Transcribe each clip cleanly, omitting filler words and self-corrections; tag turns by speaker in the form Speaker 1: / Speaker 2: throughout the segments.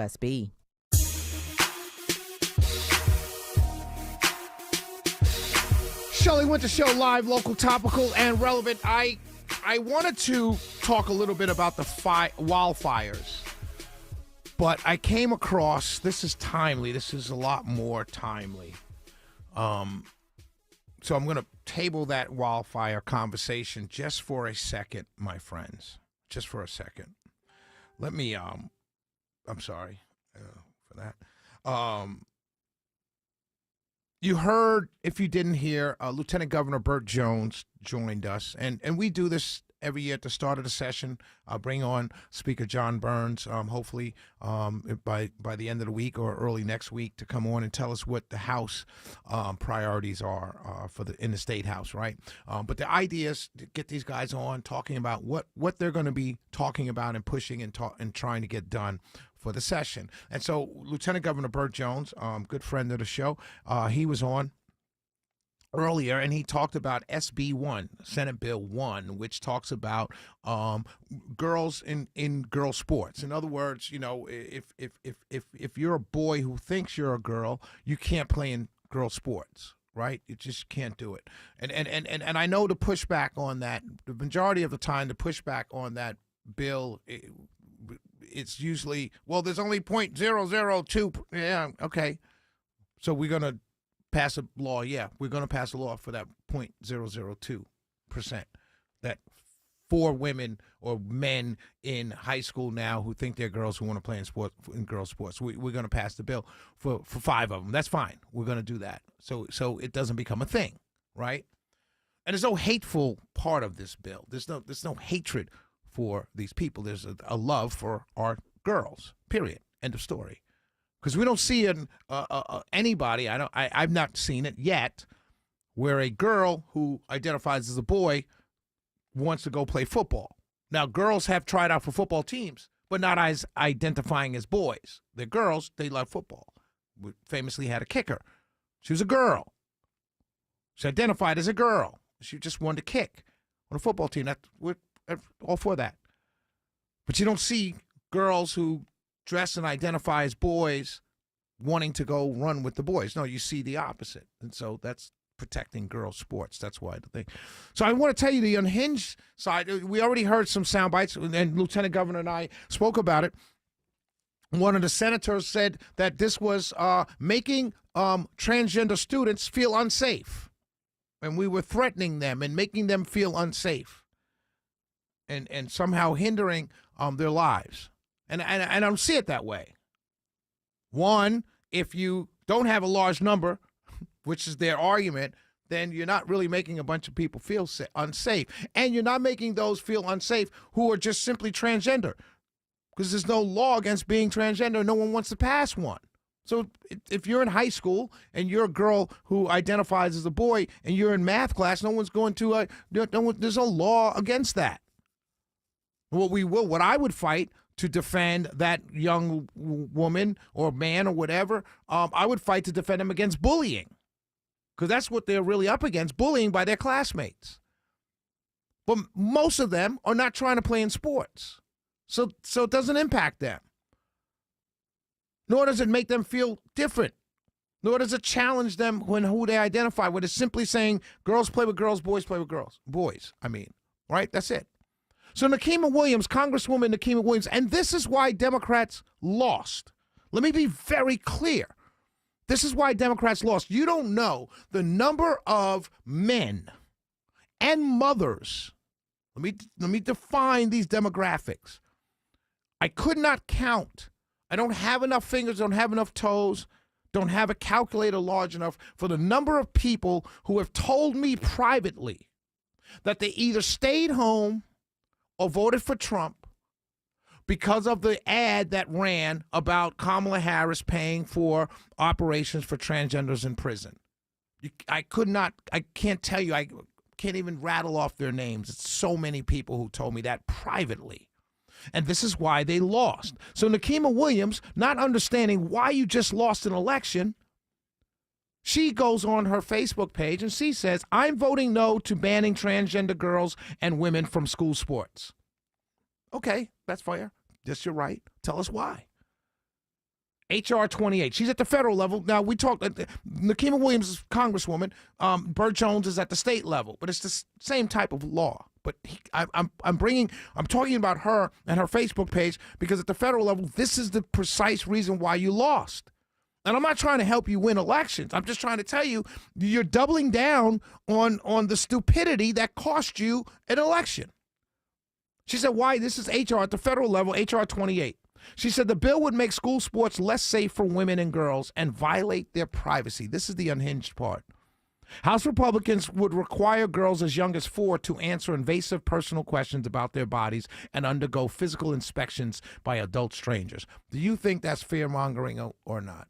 Speaker 1: SB.
Speaker 2: Shelley Winter Show, live, local, topical, and relevant. I wanted to talk a little bit about the wildfires, but I came across, this is timely, this is a lot more timely. So I'm going to table that wildfire conversation just for a second, my friends. Just for a second. Let me, I'm sorry for that. You heard, if you didn't hear, Lieutenant Governor Burt Jones joined us, and we do this every year at the start of the session. I'll bring on Speaker John Burns, hopefully by the end of the week or early next week, to come on and tell us what the House priorities are in the State House, right? But the idea is to get these guys on talking about what they're going to be talking about and pushing and trying to get done for the session. And so Lieutenant Governor Burt Jones, good friend of the show, he was on earlier, and he talked about SB 1, Senate Bill 1, which talks about girls in girl sports. In other words, you know, if you're a boy who thinks you're a girl, you can't play in girl sports, right? You just can't do it. And I know the pushback on that, the majority of the time, the pushback on that bill, it's usually, well, there's only 0.002. Yeah, okay. So we're going to pass a law. Yeah, we're going to pass a law for that 0.002%. That for women or men in high school now who think they're girls who want to play in girls sports. We're going to pass the bill for 5 of them. That's fine. We're going to do that. So it doesn't become a thing, right? And there's no hateful part of this bill. There's no hatred for these people. There's a love for our girls, period. End of story. Because we don't see anybody, I've not seen it yet, where a girl who identifies as a boy wants to go play football. Now, girls have tried out for football teams, but not as identifying as boys. They're girls, they love football. We famously had a kicker. She was a girl. She identified as a girl. She just wanted to kick on a football team. We're all for that. But you don't see girls who dress and identify as boys wanting to go run with the boys. No, you see the opposite. And so that's protecting girls' sports. That's why the thing. So I want to tell you the unhinged side. We already heard some sound bites, and Lieutenant Governor and I spoke about it. One of the senators said that this was making transgender students feel unsafe. And we were threatening them and making them feel unsafe. And somehow hindering their lives. And I don't see it that way. One, if you don't have a large number, which is their argument, then you're not really making a bunch of people feel unsafe. And you're not making those feel unsafe who are just simply transgender. Because there's no law against being transgender. No one wants to pass one. So if you're in high school and you're a girl who identifies as a boy and you're in math class, no one's going to, there's no law against that. What I would fight to defend that young woman or man or whatever, I would fight to defend them against bullying. Because that's what they're really up against, bullying by their classmates. But most of them are not trying to play in sports. So it doesn't impact them. Nor does it make them feel different. Nor does it challenge them when who they identify with. It's simply saying girls play with girls, boys play with girls. Boys, right? That's it. So Nikema Williams, Congresswoman Nikema Williams, and this is why Democrats lost. Let me be very clear. This is why Democrats lost. You don't know the number of men and mothers. Let me define these demographics. I could not count. I don't have enough fingers, don't have enough toes, don't have a calculator large enough for the number of people who have told me privately that they either stayed home or voted for Trump because of the ad that ran about Kamala Harris paying for operations for transgenders in prison. I can't tell you, I can't even rattle off their names. It's so many people who told me that privately. And this is why they lost. So Nikema Williams, not understanding why you just lost an election, she goes on her Facebook page and she says, I'm voting no to banning transgender girls and women from school sports. Okay, that's fair. That's your right. Tell us why. H.R. 28. She's at the federal level. Now, we talked, Nikema Williams is Congresswoman. Burt Jones is at the state level. But it's the same type of law. But I'm talking about her and her Facebook page because at the federal level, this is the precise reason why you lost. And I'm not trying to help you win elections. I'm just trying to tell you you're doubling down on the stupidity that cost you an election. She said, why? This is HR at the federal level, HR 28. She said the bill would make school sports less safe for women and girls and violate their privacy. This is the unhinged part. House Republicans would require girls as young as 4 to answer invasive personal questions about their bodies and undergo physical inspections by adult strangers. Do you think that's fear-mongering or not?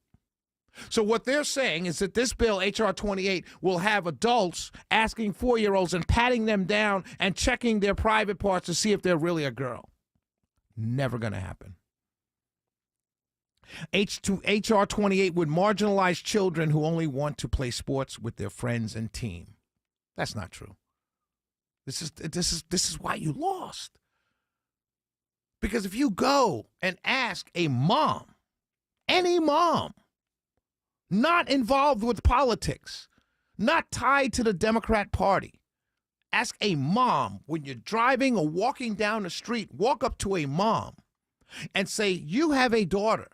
Speaker 2: So what they're saying is that this bill, H.R. 28, will have adults asking 4-year-olds and patting them down and checking their private parts to see if they're really a girl. Never going to happen. H.R. 28 would marginalize children who only want to play sports with their friends and team. That's not true. This is why you lost. Because if you go and ask a mom, any mom, not involved with politics, not tied to the Democrat Party, ask a mom when you're driving or walking down the street, walk up to a mom and say, you have a daughter.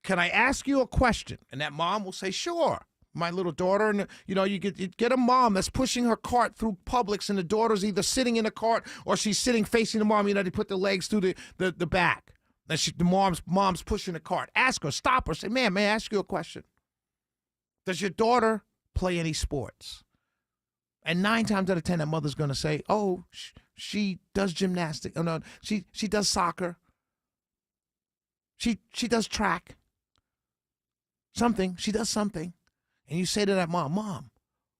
Speaker 2: Can I ask you a question? And that mom will say, sure, my little daughter. And, you get a mom that's pushing her cart through Publix, and the daughter's either sitting in the cart or she's sitting facing the mom. They put the legs through the back. And the mom's pushing the cart. Ask her, stop her, say, ma'am, may I ask you a question? Does your daughter play any sports? And 9 times out of 10, that mother's going to say, oh, she does gymnastics. Oh, no, she does soccer. She does track. She does something. And you say to that mom,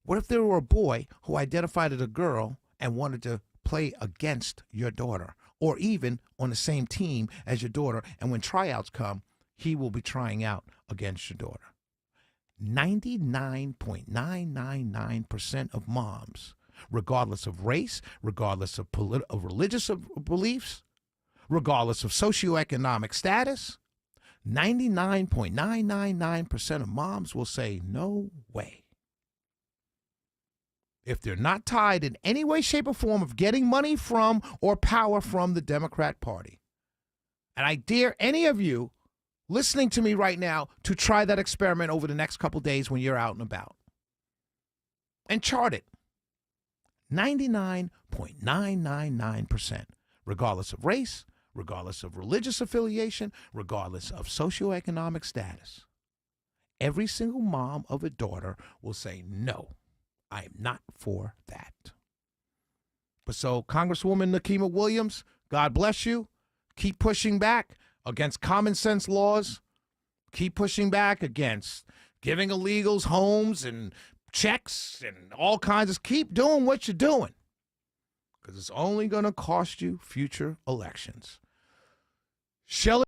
Speaker 2: what if there were a boy who identified as a girl and wanted to play against your daughter or even on the same team as your daughter, and when tryouts come, he will be trying out against your daughter? 99.999% of moms, regardless of race, regardless of religious beliefs, regardless of socioeconomic status, 99.999% of moms will say, no way. If they're not tied in any way, shape, or form of getting money from or power from the Democrat Party. And I dare any of you listening to me right now to try that experiment over the next couple days when you're out and about. And chart it. 99.999%, regardless of race, regardless of religious affiliation, regardless of socioeconomic status. Every single mom of a daughter will say, no, I am not for that. But so, Congresswoman Nikema Williams, God bless you. Keep pushing back against common sense laws. Keep pushing back against giving illegals homes and checks and all kinds of. Keep doing what you're doing, because it's only going to cost you future elections. Shelley